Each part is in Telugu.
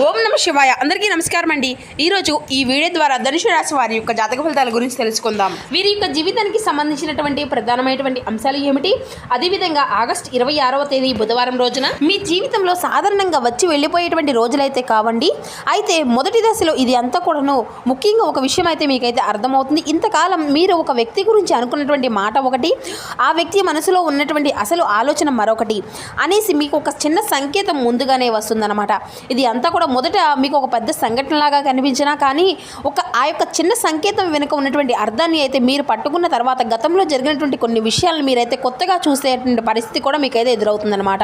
ఓం నమ శివాయ. అందరికీ నమస్కారం అండి. ఈరోజు ఈ వీడియో ద్వారా ధనుసు రాశి వారి యొక్క జాతక ఫలితాల గురించి తెలుసుకుందాం. వీరి యొక్క జీవితానికి సంబంధించినటువంటి ప్రధానమైనటువంటి అంశాలు ఏమిటి, అదేవిధంగా ఆగస్టు 26వ తేదీ బుధవారం రోజున మీ జీవితంలో సాధారణంగా వచ్చి వెళ్ళిపోయేటువంటి రోజులైతే కావండి. అయితే మొదటి దశలో ఇది అంతా కూడాను ముఖ్యంగా ఒక విషయం అయితే మీకైతే అర్థమవుతుంది. ఇంతకాలం మీరు ఒక వ్యక్తి గురించి అనుకున్నటువంటి మాట ఒకటి, ఆ వ్యక్తి మనసులో ఉన్నటువంటి అసలు ఆలోచన మరొకటి అనేసి మీకు ఒక చిన్న సంకేతం ముందుగానే వస్తుందన్నమాట. ఇది అంతా కూడా మొదట మీకు ఒక పెద్ద సంఘటనలాగా కనిపించినా కానీ ఆ యొక్క చిన్న సంకేతం వెనుక ఉన్నటువంటి అర్థాన్ని అయితే మీరు పట్టుకున్న తర్వాత గతంలో జరిగినటువంటి కొన్ని విషయాలను మీరైతే కొత్తగా చూసేటువంటి పరిస్థితి కూడా మీకైతే ఎదురవుతుందన్నమాట.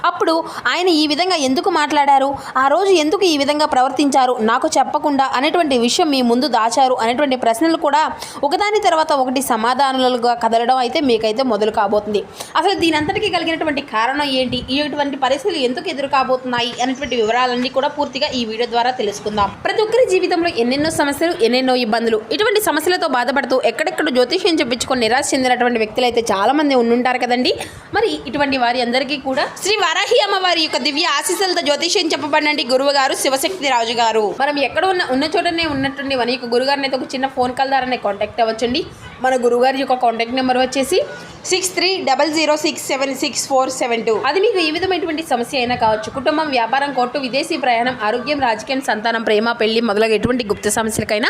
అప్పుడు ఆయన ఈ విధంగా ఎందుకు మాట్లాడారు, ఆ రోజు ఎందుకు ఈ విధంగా ప్రవర్తించారు, నాకు చెప్పకుండా అనేటువంటి విషయం మీ ముందు దాచారు అనేటువంటి ప్రశ్నలు కూడా ఒకదాని తర్వాత ఒకటి సమాధానాలుగా కదలడం అయితే మీకైతే మొదలు కాబోతుంది. అసలు దీనంతటికీ కలిగినటువంటి కారణం ఏంటి, ఇటువంటి పరిస్థితులు ఎందుకు ఎదురు కాబోతున్నాయి అనేటువంటి వివరాలన్నీ కూడా పూర్తిగా ఈ వీడియో ద్వారా తెలుసుకుందాం. ప్రతి ఒక్కరి జీవితంలో ఎన్నెన్నో సమస్యలు, ఎన్నెన్నో ఇబ్బందులు, ఇటువంటి సమస్యలతో బాధపడుతూ ఎక్కడెక్కడ జ్యోతిష్యం చెప్పించుకొని నిరాశ చెందినటువంటి వ్యక్తులు అయితే చాలా మంది ఉండుంటారు కదండి. మరి ఇటువంటి వారి అందరికీ కూడా శ్రీ వారాహి అమ్మవారి యొక్క దివ్య ఆశీస్సులతో జ్యోతిష్యం చెప్పబడినండి గురువు గారు శివశక్తి రాజు గారు. మనం ఎక్కడ ఉన్న చోటనే ఉన్నటువంటి మన యొక్క గురుగారిని అయితే ఒక చిన్న ఫోన్ కాల్ ద్వారా కాంటాక్ట్ అవ్వచ్చండి. మన గురుగారి యొక్క కాంటాక్ట్ నెంబర్ వచ్చేసి 6300676472. అది మీకు ఏ విధమైనటువంటి సమస్య అయినా కావచ్చు, కుటుంబం, వ్యాపారం, కోర్టు, విదేశీ ప్రయాణం, ఆరోగ్యం, రాజకీయం, సంతానం, ప్రేమ, పెళ్లి మొదలగు ఎటువంటి గుప్త సమస్యలకైనా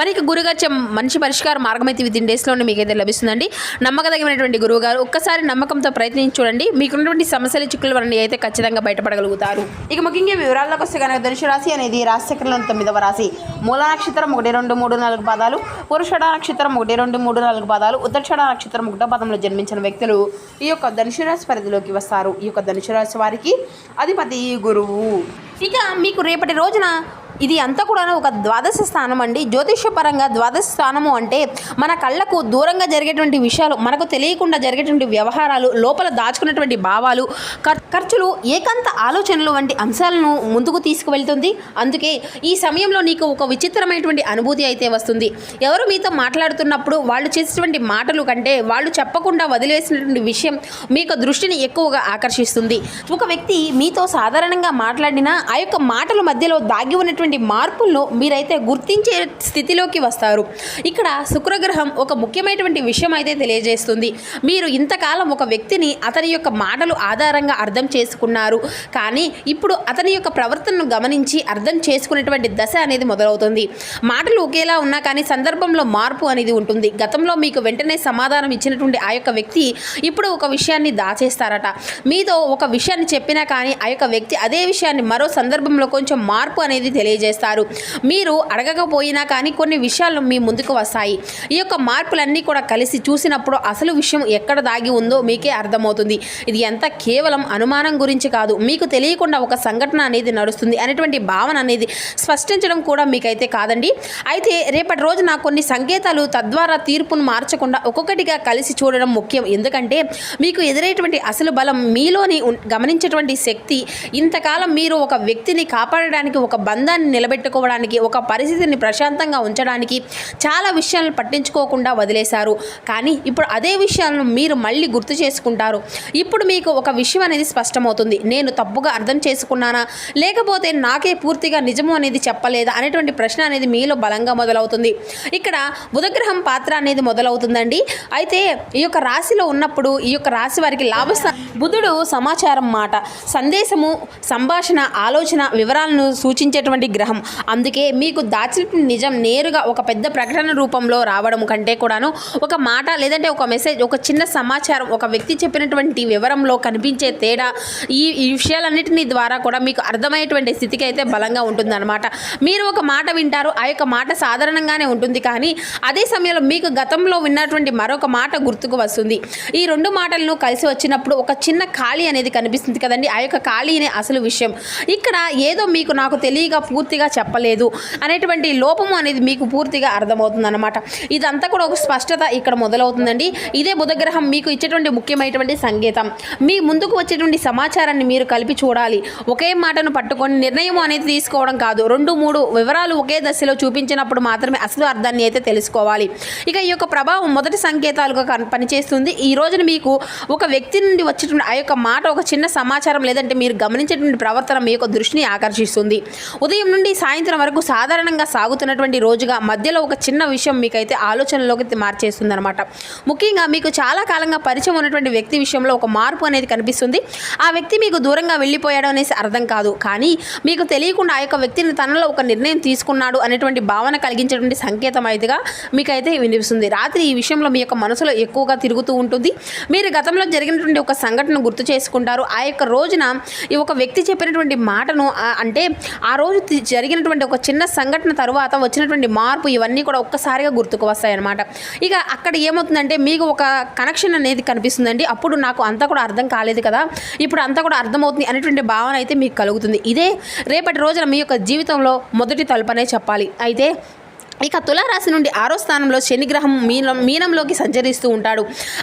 మనకి గురుగారు మంచి పరిష్కార మార్గం అయితే విత్ ఇన్ డేస్లోనే మీకైతే లభిస్తుందండి. నమ్మకదగినటువంటి గురువు గారు, ఒక్కసారి నమ్మకంతో ప్రయత్నించి చూడండి, మీకున్నటువంటి సమస్యల చిక్కుల వలన అయితే ఖచ్చితంగా బయటపడగలుగుతారు. ఇక ముఖ్యంగా వివరాల్లోకి వస్తే కనుక ధనుసు రాశి అనేది రాశి చక్రంలోని 9వ రాశి. మూల నక్షత్రం 1, 2, 3, 4 పాదాలు, పురుషుడ నక్షత్రం 1, 2, 3, 4 పాదాలు, ఉత్తరాషాఢ నక్షత్రం 1వ పాదంలో జన్మించిన వ్యక్తులు ఈ యొక్క ధనుసు రాశి పరిధిలోకి వస్తారు. ఈ యొక్క ధనుసు రాశి వారికి అధిపతి గురువు. ఇక మీకు రేపటి రోజున ఇది అంతా కూడా ఒక ద్వాదశ స్థానం అండి. జ్యోతిషపరంగా ద్వాదశ స్థానము అంటే మన కళ్ళకు దూరంగా జరిగేటువంటి విషయాలు, మనకు తెలియకుండా జరిగేటువంటి వ్యవహారాలు, లోపల దాచుకున్నటువంటి భావాలు, ఖర్చులు, ఏకాంత ఆలోచనలు వంటి అంశాలను ముందుకు తీసుకువెళ్తుంది. అందుకే ఈ సమయంలో నీకు ఒక విచిత్రమైనటువంటి అనుభూతి అయితే వస్తుంది. ఎవరు మీతో మాట్లాడుతున్నప్పుడు వాళ్ళు చేసేటువంటి మాటలు కంటే వాళ్ళు చెప్పకుండా వదిలేసినటువంటి విషయం మీకు దృష్టిని ఎక్కువగా ఆకర్షిస్తుంది. ఒక వ్యక్తి మీతో సాధారణంగా మాట్లాడినా ఆ యొక్క మాటల మధ్యలో దాగి ఉన్నటువంటి మార్పులను మీరైతే గుర్తించే స్థితిలోకి వస్తారు. ఇక్కడ శుక్రగ్రహం ఒక ముఖ్యమైనటువంటి విషయం అయితే తెలియజేస్తుంది. మీరు ఇంతకాలం ఒక వ్యక్తిని అతని యొక్క మాటలు ఆధారంగా అర్థం చేసుకున్నారు, కానీ ఇప్పుడు అతని యొక్క ప్రవర్తనను గమనించి అర్థం చేసుకునేటువంటి దశ అనేది మొదలవుతుంది. మాటలు ఒకేలా ఉన్నా కానీ సందర్భంలో మార్పు అనేది ఉంటుంది. గతంలో మీకు వెంటనే సమాధానం ఇచ్చినటువంటి ఆ యొక్క వ్యక్తి ఇప్పుడు ఒక విషయాన్ని దాచేస్తారట. మీతో ఒక విషయాన్ని చెప్పినా కానీ ఆ యొక్క వ్యక్తి అదే విషయాన్ని మరో సందర్భంలో కొంచెం మార్పు అనేది తెలియజేస్తారు. మీరు అడగకపోయినా కానీ కొన్ని విషయాలు మీ ముందుకు వస్తాయి. ఈ యొక్క మార్పులన్నీ కూడా కలిసి చూసినప్పుడు అసలు విషయం ఎక్కడ దాగి ఉందో మీకే అర్థమవుతుంది. ఇది ఎంత కేవలం అనుమానం గురించి కాదు, మీకు తెలియకుండా ఒక సంఘటన అనేది నడుస్తుంది అనేటువంటి భావన అనేది స్పష్టించడం కూడా మీకైతే కాదండి. అయితే రేపటి రోజున కొన్ని సంకేతాలు తద్వారా తీర్పును మార్చకుండా ఒక్కొక్కటిగా కలిసి చూడడం ముఖ్యం. ఎందుకంటే మీకు ఎదురైనటువంటి అసలు బలం, మీలోని గమనించేటువంటి శక్తి, ఇంతకాలం మీరు ఒక వ్యక్తిని కాపాడడానికి, ఒక బంధాన్ని నిలబెట్టుకోవడానికి, ఒక పరిస్థితిని ప్రశాంతంగా ఉంచడానికి చాలా విషయాలను పట్టించుకోకుండా వదిలేశారు. కానీ ఇప్పుడు అదే విషయాలను మీరు మళ్ళీ గుర్తు చేసుకుంటారు. ఇప్పుడు మీకు ఒక విషయం అనేది స్పష్టమవుతుంది. నేను తప్పుగా అర్థం చేసుకున్నానా, లేకపోతే నాకే పూర్తిగా నిజము అనేది చెప్పలేదా అనేటువంటి ప్రశ్న అనేది మీలో బలంగా మొదలవుతుంది. ఇక్కడ బుధగ్రహం పాత్ర అనేది మొదలవుతుందండి. అయితే ఈ యొక్క రాశిలో ఉన్నప్పుడు ఈ యొక్క రాశి వారికి బుధుడు సమాచారం, మాట, సందేశము, సంభాషణ, ఆలోచన, వివరాలను సూచించేటువంటి గ్రహం. అందుకే మీకు దాచిన నిజం నేరుగా ఒక పెద్ద ప్రకటన రూపంలో రావడం కంటే కూడాను ఒక మాట లేదంటే ఒక మెసేజ్, ఒక చిన్న సమాచారం, ఒక వ్యక్తి చెప్పినటువంటి వివరంలో కనిపించే తేడా, ఈ విషయాలన్నింటినీ ద్వారా కూడా మీకు అర్థమయ్యేటువంటి స్థితికి అయితే బలంగా ఉంటుందన్నమాట. మీరు ఒక మాట వింటారు, ఆ యొక్క మాట సాధారణంగానే ఉంటుంది, కానీ అదే సమయంలో మీకు గతంలో విన్నటువంటి మరొక మాట గుర్తుకు వస్తుంది. ఈ రెండు మాటలను కలిసి వచ్చినప్పుడు ఒక చిన్న ఖాళీ అనేది కనిపిస్తుంది కదండి. ఆ యొక్క ఖాళీనే అసలు విషయం. ఇక్కడ ఏదో మీకు నాకు తెలియగా పూర్తిగా చెప్పలేదు అనేటువంటి లోపము అనేది మీకు పూర్తిగా అర్థమవుతుందన్నమాట. ఇదంతా కూడా ఒక స్పష్టత ఇక్కడ మొదలవుతుందండి. ఇదే బుధగ్రహం మీకు ఇచ్చేటువంటి ముఖ్యమైనటువంటి సంకేతం. మీ ముందుకు వచ్చేటువంటి సమాచారాన్ని మీరు కలిపి చూడాలి. ఒకే మాటను పట్టుకొని నిర్ణయం అనేది తీసుకోవడం కాదు. 2, 3 వివరాలు ఒకే దశలో చూపించినప్పుడు మాత్రమే అసలు అర్థాన్ని అయితే తెలుసుకోవాలి. ఇక ఈ యొక్క ప్రభావం మొదటి సంకేతాలుగా పనిచేస్తుంది. ఈ రోజున మీకు ఒక వ్యక్తి నుండి వచ్చేటువంటి చెప్పేటువంటి ఆ యొక్క మాట, ఒక చిన్న సమాచారం లేదంటే మీరు గమనించేటువంటి ప్రవర్తన మీ యొక్క దృష్టిని ఆకర్షిస్తుంది. ఉదయం నుండి సాయంత్రం వరకు సాధారణంగా సాగుతున్నటువంటి రోజుగా మధ్యలో ఒక చిన్న విషయం మీకైతే ఆలోచనలోకి మార్చేస్తుంది అనమాట. ముఖ్యంగా మీకు చాలా కాలంగా పరిచయం ఉన్నటువంటి వ్యక్తి విషయంలో ఒక మార్పు అనేది కనిపిస్తుంది. ఆ వ్యక్తి మీకు దూరంగా వెళ్ళిపోయాడు అనేసి అర్థం కాదు, కానీ మీకు తెలియకుండా ఆ యొక్క వ్యక్తిని తనలో ఒక నిర్ణయం తీసుకున్నాడు అనేటువంటి భావన కలిగించేటువంటి సంకేతం అయితేగా మీకైతే వినిపిస్తుంది. రాత్రి ఈ విషయంలో మీ యొక్క మనసులో ఎక్కువగా తిరుగుతూ ఉంటుంది. మీరు గతంలో జరిగినటువంటి ఒక సంఘటన గుర్తు చేసుకుంటారు. ఆ యొక్క రోజున ఈ ఒక వ్యక్తి చెప్పినటువంటి మాటను అంటే ఆ రోజు జరిగినటువంటి ఒక చిన్న సంఘటన తరువాత వచ్చినటువంటి మార్పు ఇవన్నీ కూడా ఒక్కసారిగా గుర్తుకు వస్తాయన్నమాట. ఇక అక్కడ ఏమవుతుందంటే మీకు ఒక కనెక్షన్ అనేది కనిపిస్తుందండి. అప్పుడు నాకు అంతా కూడా అర్థం కాలేదు కదా, ఇప్పుడు అంతా కూడా అర్థమవుతుంది అనేటువంటి భావన అయితే మీకు కలుగుతుంది. ఇదే రేపటి రోజున మీ యొక్క జీవితంలో మొదటి తలుపనే చెప్పాలి. అయితే ఇక తులారాశి నుండి 6వ స్థానంలో శనిగ్రహం మీనంలోకి సంచరిస్తూ ఉంటాడు.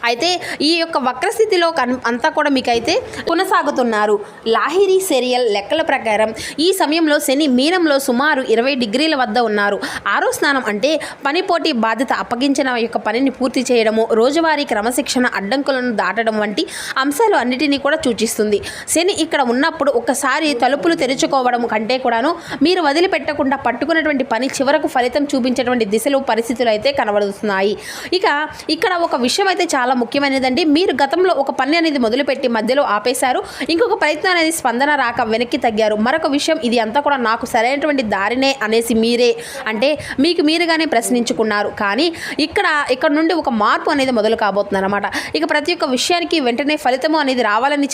అయితే ఈ యొక్క వక్రస్థితిలో అంతా కూడా మీకైతే కొనసాగుతున్నారు. లాహిరి సీరియల్ లెక్కల ప్రకారం ఈ సమయంలో శని మీనంలో సుమారు 20 డిగ్రీల వద్ద ఉన్నారు. 6వ స్థానం అంటే పనిపోటీ బాధ్యత అప్పగించిన యొక్క పనిని పూర్తి చేయడము, రోజువారీ క్రమశిక్షణ, అడ్డంకులను దాటడం వంటి అంశాలు అన్నిటినీ కూడా సూచిస్తుంది. శని ఇక్కడ ఉన్నప్పుడు ఒక్కసారి తలుపులు తెరుచుకోవడం కంటే కూడాను మీరు వదిలిపెట్టకుండా పట్టుకున్నటువంటి పని చివరకు ఫలితం చూపించేటువంటి దిశలు, పరిస్థితులు అయితే కనబడుతున్నాయి. ఇక ఇక్కడ ఒక విషయం అయితే చాలా ముఖ్యమైనదండి. మీరు గతంలో ఒక పని అనేది మొదలుపెట్టి మధ్యలో ఆపేశారు. ఇంకొక ప్రయత్నం అనేది స్పందన రాక వెనక్కి తగ్గారు. మరొక విషయం, ఇది అంతా కూడా నాకు సరైనటువంటి దారినే అనేసి మీరే అంటే మీకు మీరుగానే ప్రశ్నించుకున్నారు. కానీ ఇక్కడ నుండి ఒక మార్పు అనేది మొదలు కాబోతుంది అనమాట. ఇక ప్రతి ఒక్క విషయానికి వెంటనే ఫలితము అనేది రావాలని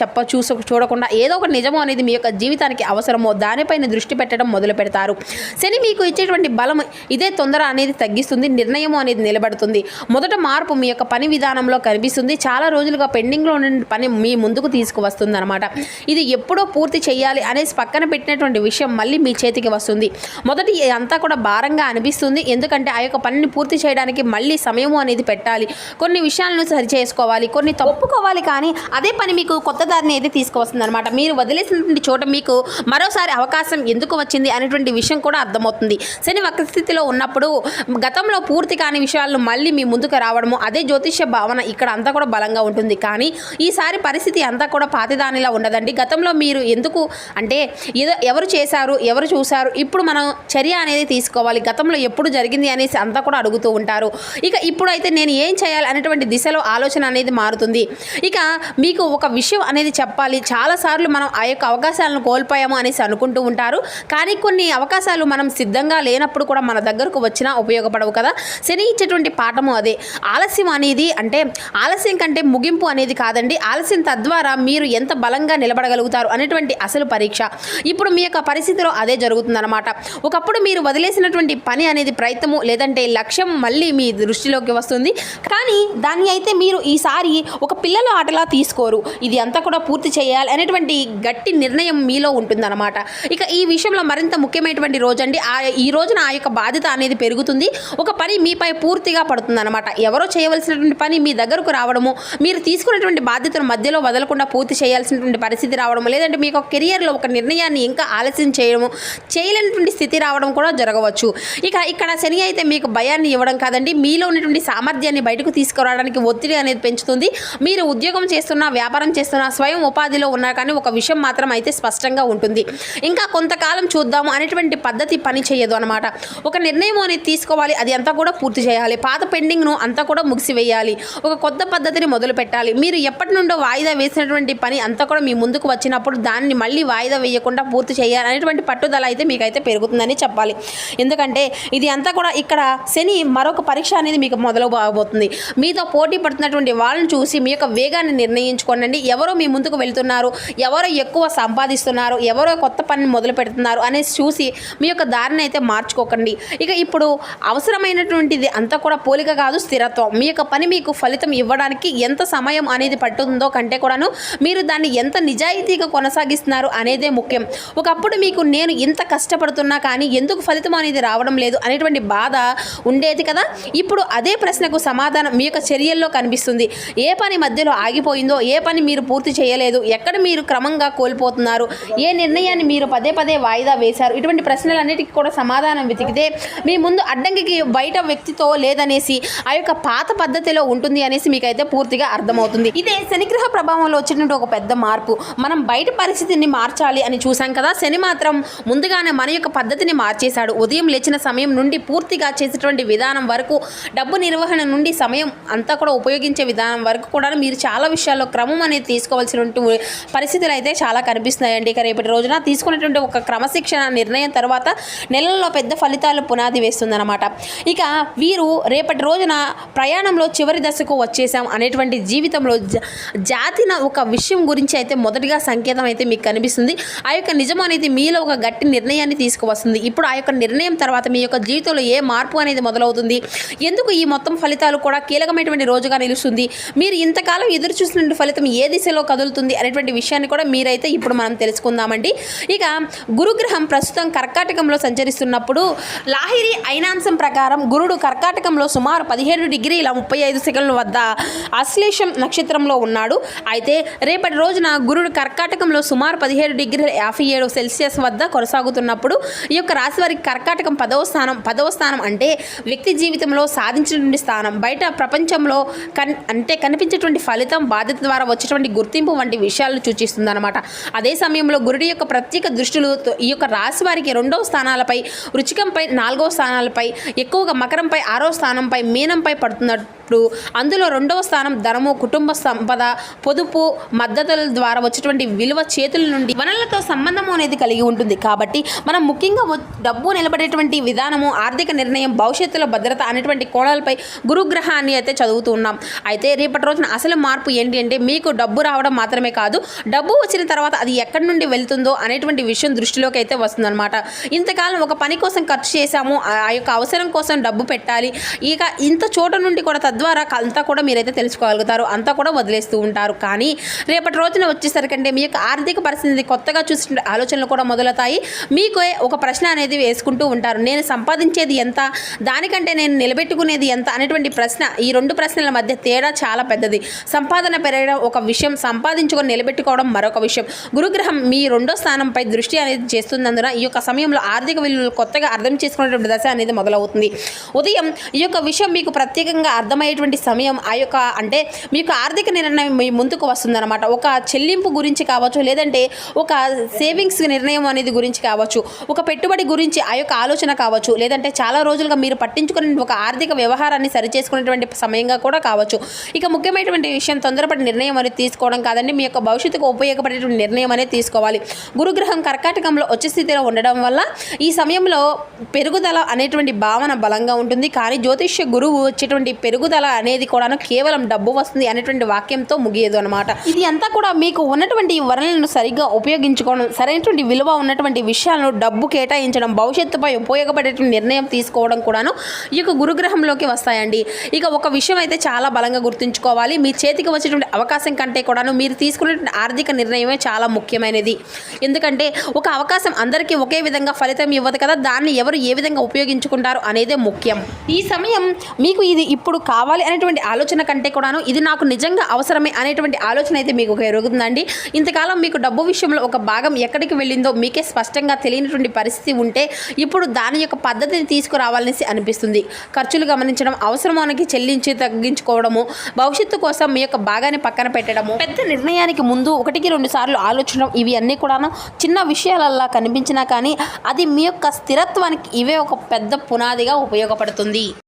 చూడకుండా ఏదో ఒక నిజము అనేది మీ యొక్క జీవితానికి అవసరమో దానిపైన దృష్టి పెట్టడం మొదలు పెడతారు. శని మీకు ఇచ్చేటువంటి బలం ఇదే తొందర అనేది తగ్గిస్తుంది, నిర్ణయం అనేది నిలబడుతుంది. మొదట మార్పు మీ యొక్క పని విధానంలో కనిపిస్తుంది. చాలా రోజులుగా పెండింగ్లో ఉన్న పని మీ ముందుకు తీసుకువస్తుంది అనమాట. ఇది ఎప్పుడో పూర్తి చేయాలి అనేసి పక్కన పెట్టినటువంటి విషయం మళ్ళీ మీ చేతికి వస్తుంది. మొదటి అంతా కూడా భారంగా అనిపిస్తుంది. ఎందుకంటే ఆ యొక్క పనిని పూర్తి చేయడానికి మళ్ళీ సమయము అనేది పెట్టాలి, కొన్ని విషయాలను సరి చేసుకోవాలి, కొన్ని ఒప్పుకోవాలి. కానీ అదే పని మీకు కొత్త దారిని అయితే తీసుకువస్తుంది అనమాట. మీరు వదిలేసినటువంటి చోట మీకు మరోసారి అవకాశం ఎందుకు వచ్చింది అనేటువంటి విషయం కూడా అర్థమవుతుంది. శని వక్రస్థితిలో ఉన్నప్పుడు గతంలో పూర్తి కాని విషయాలను మళ్ళీ మీ ముందుకు రావడము, అదే జ్యోతిష్య భావన ఇక్కడ అంతా కూడా బలంగా ఉంటుంది. కానీ ఈసారి పరిస్థితి అంతా కూడా పాతిదానిలా ఉండదండి. గతంలో మీరు ఎందుకు అంటే ఎవరు చేశారు, ఎవరు చూశారు, ఇప్పుడు మనం చర్య అనేది తీసుకోవాలి, గతంలో ఎప్పుడు జరిగింది అనేసి అంతా కూడా అడుగుతూ ఉంటారు. ఇక ఇప్పుడైతే నేను ఏం చేయాలి అనేటువంటి దిశలో ఆలోచన అనేది మారుతుంది. ఇక మీకు ఒక విషయం అనేది చెప్పాలి. చాలాసార్లు మనం ఆ యొక్క అవకాశాలను కోల్పోయాము అనేసి అనుకుంటూ ఉంటారు. కానీ కొన్ని అవకాశాలు మనం సిద్ధంగా లేనప్పుడు కూడా మన దగ్గరకు వచ్చినా ఉపయోగపడవు కదా. శని ఇచ్చేటువంటి పాఠము అదే. ఆలస్యం అనేది అంటే ఆలస్యం కంటే ముగింపు అనేది కాదండి. ఆలస్యం తద్వారా మీరు ఎంత బలంగా నిలబడగలుగుతారు అనేటువంటి అసలు పరీక్ష. ఇప్పుడు మీ యొక్క పరిస్థితిలో అదే జరుగుతుందన్నమాట. ఒకప్పుడు మీరు వదిలేసినటువంటి పని అనేది ప్రయత్నము లేదంటే లక్ష్యం మళ్ళీ మీ దృష్టిలోకి వస్తుంది. కానీ దాన్ని అయితే మీరు ఈసారి ఒక పిల్లల ఆటలా తీసుకోరు. ఇది అంతా కూడా పూర్తి చేయాలి అనేటువంటి గట్టి నిర్ణయం మీలో ఉంటుందన్నమాట. ఇక ఈ విషయంలో మరింత ముఖ్యమైనటువంటి రోజు అండి. ఈ రోజున ఆ యొక్క బాధ్యత అనేది పెరుగుతుంది. ఒక పని మీపై పూర్తిగా పడుతుందన్నమాట. ఎవరో చేయవలసినటువంటి పని మీ దగ్గరకు రావడము, మీరు తీసుకున్నటువంటి బాధ్యతను మధ్యలో వదలకుండా పూర్తి చేయాల్సినటువంటి పరిస్థితి రావడము, లేదంటే మీకు ఒక కెరియర్లో ఒక నిర్ణయాన్ని ఇంకా ఆలస్యం చేయలేనటువంటి స్థితి రావడం కూడా జరగవచ్చు. ఇక ఇక్కడ శని అయితే మీకు భయాన్ని ఇవ్వడం కాదండి, మీలో ఉన్నటువంటి సామర్థ్యాన్ని బయటకు తీసుకురావడానికి ఒత్తిడి అనేది పెంచుతుంది. మీరు ఉద్యోగం చేస్తున్నా, వ్యాపారం చేస్తున్నా, స్వయం ఉపాధిలో ఉన్నా కానీ ఒక విషయం మాత్రం అయితే స్పష్టంగా ఉంటుంది. ఇంకా కొంతకాలం చూద్దాము అనేటువంటి పద్ధతి పని చేయదు అనమాట. ఒక నిర్ణయం అనేది తీసుకోవాలి, అది అంతా కూడా పూర్తి చేయాలి. పాత పెండింగ్ను అంతా కూడా ముగిసివేయాలి. ఒక కొత్త పద్ధతిని మొదలు పెట్టాలి. మీరు ఎప్పటి నుండో వాయిదా వేసినటువంటి పని అంతా కూడా మీ ముందుకు వచ్చినప్పుడు దాన్ని మళ్ళీ వాయిదా వేయకుండా పూర్తి చేయాలి అనేటువంటి పట్టుదల అయితే మీకైతే పెరుగుతుందని చెప్పాలి. ఎందుకంటే ఇది అంతా కూడా ఇక్కడ శని మరొక పరీక్ష అనేది మీకు మొదలవబోతుంది. మీతో పోటీ పడుతున్నటువంటి వాళ్ళని చూసి మీ యొక్క వేగాన్ని నిర్ణయించుకోండి. ఎవరో మీ ముందుకు వెళ్తున్నారు, ఎవరో ఎక్కువ సంపాదిస్తున్నారు, ఎవరో కొత్త పనిని మొదలు పెడుతున్నారు అనేసి చూసి మీ యొక్క దారిని అయితే మార్చుకోకండి. ఇక ఇప్పుడు అవసరమైనటువంటిది అంతా కూడా పోలిక కాదు, స్థిరత్వం. మీ యొక్క పని మీకు ఫలితం ఇవ్వడానికి ఎంత సమయం అనేది పట్టుతుందో కంటే కూడాను మీరు దాన్ని ఎంత నిజాయితీగా కొనసాగిస్తున్నారు అనేదే ముఖ్యం. ఒకప్పుడు మీకు నేను ఇంత కష్టపడుతున్నా కానీ ఎందుకు ఫలితం అనేది రావడం లేదు అనేటువంటి బాధ ఉండేది కదా. ఇప్పుడు అదే ప్రశ్నకు సమాధానం మీ యొక్క చర్యల్లో కనిపిస్తుంది. ఏ పని మధ్యలో ఆగిపోయిందో, ఏ పని మీరు పూర్తి చేయలేదు, ఎక్కడ మీరు క్రమంగా కోల్పోతున్నారు, ఏ నిర్ణయాన్ని మీరు పదే పదే వాయిదా వేశారు, ఇటువంటి ప్రశ్నలన్నిటికీ కూడా సమాధానం వెతికితే మీ ముందు అడ్డంకికి బయట వ్యక్తితో లేదనేసి ఆ యొక్క పాత పద్ధతిలో ఉంటుంది అనేసి మీకైతే పూర్తిగా అర్థమవుతుంది. ఇదే శనిగ్రహ ప్రభావంలో వచ్చినటువంటి ఒక పెద్ద మార్పు. మనం బయట పరిస్థితిని మార్చాలి అని చూసాం కదా, శని మాత్రం ముందుగానే మన యొక్క పద్ధతిని మార్చేశాడు. ఉదయం లేచిన సమయం నుండి పూర్తిగా చేసేటువంటి విధానం వరకు, డబ్బు నిర్వహణ నుండి సమయం అంతా కూడా ఉపయోగించే విధానం వరకు కూడా మీరు చాలా విషయాల్లో క్రమం అనేది తీసుకోవాల్సినటువంటి పరిస్థితులు అయితే చాలా కనిపిస్తున్నాయండి. ఇక రేపటి రోజున తీసుకున్నటువంటి ఒక క్రమశిక్షణ నిర్ణయం తర్వాత నెలల్లో పెద్ద ఫలితాలు పునాది వేస్తుందన్నమాట. ఇక వీరు రేపటి రోజున ప్రయాణంలో చివరి దశకు వచ్చేసాం అనేటువంటి జీవితంలో జాతిన ఒక విషయం గురించి అయితే మొదటిగా సంకేతం అయితే మీకు కనిపిస్తుంది. ఆ యొక్క నిజం అనేది మీలో ఒక గట్టి నిర్ణయాన్ని తీసుకువస్తుంది. ఇప్పుడు ఆ యొక్క నిర్ణయం తర్వాత మీ యొక్క జీవితంలో ఏ మార్పు అనేది మొదలవుతుంది, ఎందుకు ఈ మొత్తం ఫలితాలు కూడా కీలకమైనటువంటి రోజుగా నిలుస్తుంది, మీరు ఇంతకాలం ఎదురు చూసినటువంటి ఫలితం ఏ దిశలో కదులుతుంది అనేటువంటి విషయాన్ని కూడా మీరైతే ఇప్పుడు మనం తెలుసుకుందామండి. ఇక గురుగ్రహం ప్రస్తుతం కర్కాటకంలో సంచరిస్తున్నప్పుడు లాహిరి అయినాంశం ప్రకారం గురుడు కర్కాటకంలో సుమారు 17°35 వద్ద ఆశ్లేషం నక్షత్రంలో ఉన్నాడు. అయితే రేపటి రోజున గురుడు కర్కాటకంలో సుమారు 17°57 వద్ద కొనసాగుతున్నప్పుడు ఈ యొక్క రాశి వారికి కర్కాటకం 10వ స్థానం అంటే వ్యక్తి జీవితంలో సాధించినటువంటి స్థానం, బయట ప్రపంచంలో కనిపించేటువంటి ఫలితం, బాధ్యత ద్వారా వచ్చేటువంటి గుర్తింపు వంటి విషయాలను సూచిస్తుంది అనమాట. అదే సమయంలో గురుడి యొక్క ప్రత్యేక దృష్టిలు ఈ యొక్క రాశి వారికి 2వ స్థానాలపై, వృచ్చికంపై 4వ స్థానాలపై, ఎక్కువగా మకరంపై 6వ స్థానంపై, మీనంపై పడుతున్నప్పుడు అందులో 2వ స్థానం ధనము, కుటుంబ సంపద, పొదుపు, మద్దతుల ద్వారా వచ్చేటువంటి విలువ, చేతుల నుండి వనరులతో సంబంధము అనేది కలిగి ఉంటుంది. కాబట్టి మనం ముఖ్యంగా డబ్బు నిలబడేటువంటి విధానము, ఆర్థిక నిర్ణయం, భవిష్యత్తులో భద్రత అనేటువంటి కోణాలపై గురుగ్రహాన్ని అయితే చదువుతూ ఉన్నాం. అయితే రేపటి రోజున అసలు మార్పు ఏంటి అంటే మీకు డబ్బు రావడం మాత్రమే కాదు, డబ్బు వచ్చిన తర్వాత అది ఎక్కడి నుండి వెళ్తుందో అనేటువంటి విషయం దృష్టిలోకి అయితే వస్తుందన్నమాట. ఇంతకాలం ఒక పని కోసం ఖర్చు చేశాము, ఆ యొక్క అవసరం కోసం డబ్బు పెట్టాలి, ఇక ఇంత చోట నుండి కూడా తద్వారా అంతా కూడా మీరైతే తెలుసుకోగలుగుతారు, అంతా కూడా వదిలేస్తూ ఉంటారు. కానీ రేపటి రోజున వచ్చేసరికంటే మీ యొక్క ఆర్థిక పరిస్థితి కొత్తగా చూసిన ఆలోచనలు కూడా మొదలవుతాయి. మీకు ఒక ప్రశ్న అనేది వేసుకుంటూ ఉంటారు, నేను సంపాదించేది ఎంత, దానికంటే నేను నిలబెట్టుకునేది ఎంత అనేటువంటి ప్రశ్న. ఈ 2 ప్రశ్నల మధ్య తేడా చాలా పెద్దది. సంపాదన పెరగడం ఒక విషయం, సంపాదించుకొని నిలబెట్టుకోవడం మరొక విషయం. గురుగ్రహం మీ 2వ స్థానంపై దృష్టి అనేది చేస్తున్నందున ఈ యొక్క సమయంలో ఆర్థిక విలువలు కొత్తగా అర్థం చేసుకునేటువంటి దశ అనేది మొదలవుతుంది. ఉదయం ఈ యొక్క విషయం మీకు ప్రత్యేకంగా అర్థమయ్యేటువంటి సమయం. ఆ యొక్క అంటే మీకు ఆర్థిక నిర్ణయం మీ ముందుకు వస్తుందన్నమాట. ఒక చెల్లింపు గురించి కావచ్చు, లేదంటే ఒక సేవింగ్స్ నిర్ణయం అనేది గురించి కావచ్చు, ఒక పెట్టుబడి గురించి ఆ యొక్క ఆలోచన కావచ్చు, లేదంటే చాలా రోజులుగా మీరు పట్టించుకునే ఒక ఆర్థిక వ్యవహారాన్ని సరిచేసుకునేటువంటి సమయంగా కూడా కావచ్చు. ఇక ముఖ్యమైనటువంటి విషయం, తొందరపడి నిర్ణయం అనేది తీసుకోవడం కాదండి, మీ యొక్క భవిష్యత్తుకు ఉపయోగపడేటువంటి నిర్ణయం అనేది తీసుకోవాలి. గురుగ్రహం కర్కాటకంలో వచ్చే స్థితిలో ఉండడం వల్ల ఈ సమయంలో పెరుగుదల అనేటువంటి భావన బలంగా ఉంటుంది. కానీ జ్యోతిష్య గురువు వచ్చేటువంటి పెరుగుదల అనేది కూడాను కేవలం డబ్బు వస్తుంది అనేటువంటి వాక్యంతో ముగియదు అనమాట. ఇది అంతా కూడా మీకు ఉన్నటువంటి వనరులను సరిగ్గా ఉపయోగించుకోవడం, సరైనటువంటి విలువ ఉన్నటువంటి విషయాలను డబ్బు కేటాయించడం, భవిష్యత్తుపై ఉపయోగపడేటువంటి నిర్ణయం తీసుకోవడం కూడాను ఈ యొక్క గురుగ్రహంలోకి వస్తాయండి. ఇక ఒక విషయం అయితే చాలా బలంగా గుర్తుంచుకోవాలి, మీ చేతికి వచ్చేటువంటి అవకాశం కంటే కూడాను మీరు తీసుకునేటువంటి ఆర్థిక నిర్ణయమే చాలా ముఖ్యమైనది. ఎందుకంటే ఒక అవకాశం అందరికీ ఒకే విధంగా ఫలితం ఇవ్వదు కదా, దాన్ని ఎవరు ఏ విధంగా ఉపయోగించుకుంటారు అనేదే ముఖ్యం. ఈ సమయం మీకు ఇది ఇప్పుడు కావాలి అనేటువంటి ఆలోచన కంటే కూడాను ఇది నాకు నిజంగా అవసరమే అనేటువంటి ఆలోచన అయితే మీకు ఎరుగుతుందండి. ఇంతకాలం మీకు డబ్బు విషయంలో ఒక భాగం ఎక్కడికి వెళ్ళిందో మీకే స్పష్టంగా తెలియనటువంటి పరిస్థితి ఉంటే ఇప్పుడు దాని యొక్క పద్ధతిని తీసుకురావాలనేసి అనిపిస్తుంది. ఖర్చులు గమనించడం, అవసరానికి చెల్లించి తగ్గించుకోవడము, భవిష్యత్తు కోసం మీ యొక్క భాగాన్ని పక్కన పెట్టడము, పెద్ద నిర్ణయానికి ముందు 1-2 సార్లు ఆలోచించడం, ఇవి అన్నీ కూడాను చిన్న విషయాలలా కనిపించినా కానీ అది మీ యొక్క స్థిరత్వానికి ఇవే ఒక పెద్ద పునాదిగా ఉపయోగపడుతుంది.